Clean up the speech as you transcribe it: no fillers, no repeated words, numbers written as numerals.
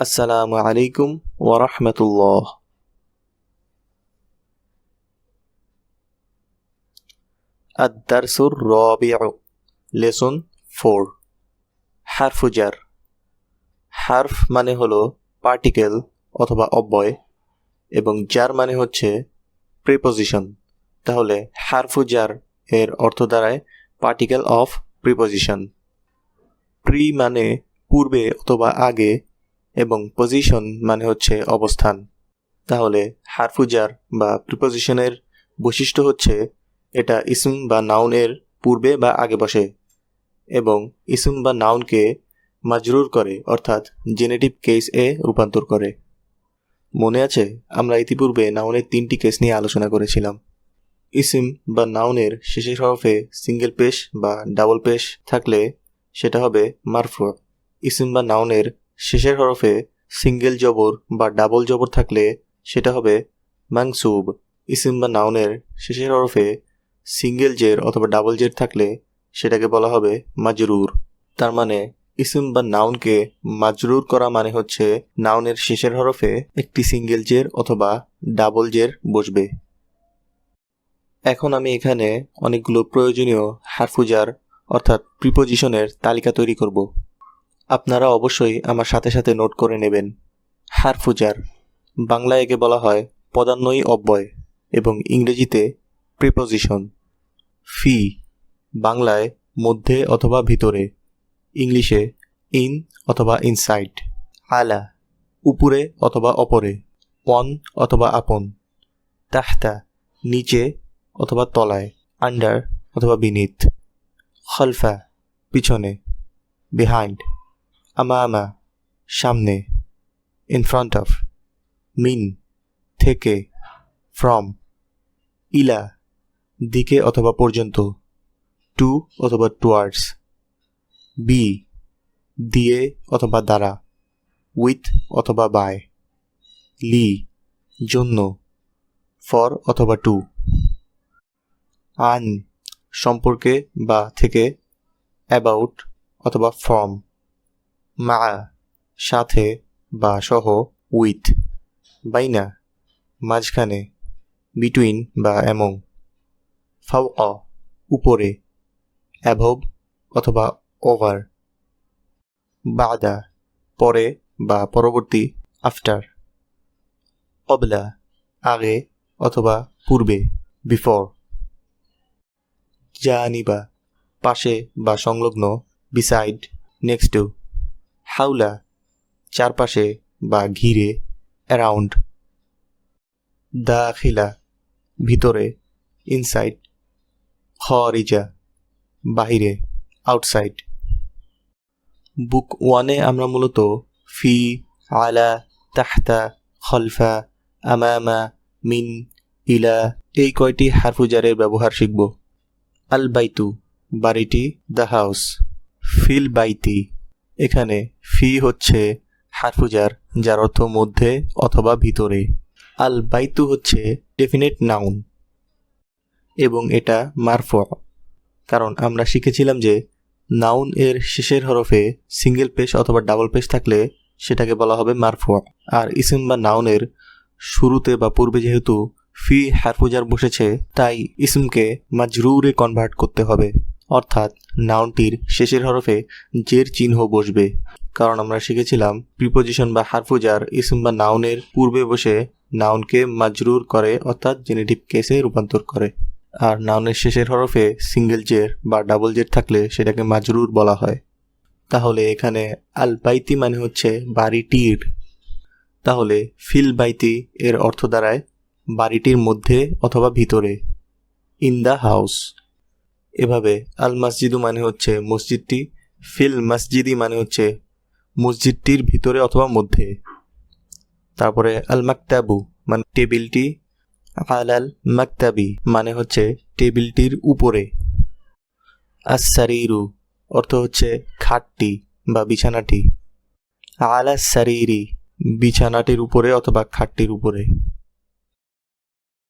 আসসালামু আলাইকুম ওয়া রাহমাতুল্লাহ। আদ-দারসুর রাবিউ, লেসন 4, হারফু জার। হারফ মানে হলো পার্টিকেল অথবা অব্যয় এবং জার মানে হচ্ছে প্রিপোজিশন। তাহলে হারফু জার এর অর্থ দাঁড়ায় পার্টিকেল অফ প্রিপোজিশন। প্রি মানে পূর্বে অথবা আগে এবং পজিশন মানে হচ্ছে অবস্থান। তাহলে হারফু জার বা প্রিপোজিশনের বৈশিষ্ট্য হচ্ছে এটা ইসম বা নাউনের পূর্বে বা আগে বসে এবং ইসম বা নাউনকে মাজরুর করে, অর্থাৎ জেনেটিভ কেস এ রূপান্তর করে। মনে আছে, আমরা ইতিপূর্বে নাউনের 3টি কেস নিয়ে আলোচনা করেছিলাম। ইসম বা নাউনের শেষের হরফে সিঙ্গেল পেশ বা ডাবল পেশ থাকলে সেটা হবে মারফু। ইসম বা নাউনের শেষের হরফে সিঙ্গেল জবর বা ডাবল জবর থাকলে সেটা হবে মানসুব। ইসম বা নাউনের শেষের হরফে সিঙ্গেল জের অথবা ডাবল জের থাকলে সেটাকে বলা হবে মাজরুর। তার মানে ইসম বা নাউনকে মাজরুর করা মানে হচ্ছে নাউনের শেষের হরফে একটি সিঙ্গেল জের অথবা ডাবল জের বসবে। এখন আমি এখানে অনেকগুলো প্রয়োজনীয় হারফু জার অর্থাৎ প্রিপোজিশনের তালিকা তৈরি করব। আপনারা অবশ্যই আমার সাথে সাথে নোট করে নেবেন। হারফু জার, বাংলায় একে বলা হয় পদান্বয়ী অব্যয় এবং ইংরেজিতে প্রিপোজিশন। ফি, বাংলায় মধ্যে অথবা ভিতরে, ইংলিশে ইন অথবা ইনসাইড। আলা, উপরে অথবা অপরে, অন অথবা আপন। তাহতা, নিচে অথবা তলায়, আন্ডার অথবা বিনিথ। খলফা, পিছনে, বিহাইন্ড। আমামা, সামনে, ইন ফ্রন্ট অফ। মিন, থেকে, ফ্রম। ইলা, দিকে অথবা পর্যন্ত, টু অথবা টুয়ার্ডস। বি, দিয়ে অথবা দ্বারা, উইথ অথবা বাই। লি, জন্য, ফর অথবা টু। আন, সম্পর্কে বা থেকে, অ্যাবাউট অথবা ফ্রম। মা, সাথে বা সহ, উইথ। বাইনা, মাঝখানে, বিটুইন বা অ্যামং। ফাওকা, উপরে, অ্যাভব অথবা ওভার। বাদা, পরে বা পরবর্তী, আফটার। কবলা, আগে অথবা পূর্বে, বিফোর। জানিবা, পাশে বা সংলগ্ন, বিসাইড, নেক্সট টু। হাউলা, চারপাশে বা ঘিরে, অ্যারাউন্ড। দাখিলা, ভিতরে, ইনসাইড। খারিজা, বাহিরে, আউটসাইড। বুক 1-এ আমরা মূলত ফি, আলা, তাহতা, খলফা, আমামা, মিন, ইলা এই কয়টি হারফু জারের ব্যবহার শিখব। আল বাইতু, বাড়িটি, দ্য হাউস। ফিল বাইতি, এখানে ফি হচ্ছে হারফু জার যার অর্থ মধ্যে অথবা ভিতরে। আল বাইতু হচ্ছে ডেফিনেট নাউন এবং এটা মারফু, কারণ আমরা শিখেছিলাম যে নাউন এর শেষের হরফে সিঙ্গেল পেশ অথবা ডাবল পেশ থাকলে সেটাকে বলা হবে মারফু। আর ইসম বা নাউনের শুরুতে বা পূর্বে যেহেতু ফি হারফু জার বসেছে, তাই ইসমকে মাজরুরে কনভার্ট করতে হবে, অর্থাৎ নাউনটির শেষের হরফে জের চিহ্ন বসবে। কারণ আমরা শিখেছিলাম প্রিপোজিশন বা হারফু জার ইসম বা নাউনের পূর্বে বসে নাউনকে মাজরুর করে, অর্থাৎ জেনেটিভ কেসে রূপান্তর করে। আর নাউনের শেষের হরফে সিঙ্গেল জের বা ডাবল জের থাকলে সেটাকে মাজরুর বলা হয়। তাহলে এখানে আল বাইতি মানে হচ্ছে বাড়িটির। তাহলে ফিল বাইতি এর অর্থ দাঁড়ায় বাড়িটির মধ্যে অথবা ভিতরে, ইন দ্য হাউস। এভাবে আল মসজিদু মানে হচ্ছে মসজিদটি, ফিল মসজিদি মানে হচ্ছে মসজিদটির ভিতরে অথবা মধ্যে। তারপরে আল মাকতাবু মানে টেবিলটি, আলাল মাকতাবি মানে হচ্ছে টেবিলটির উপরে। আস-সারিরু অর্থ হচ্ছে খাটটি বা বিছানাটি। আলা সারিরি, বিছানাটির উপরে অথবা খাটটির উপরে।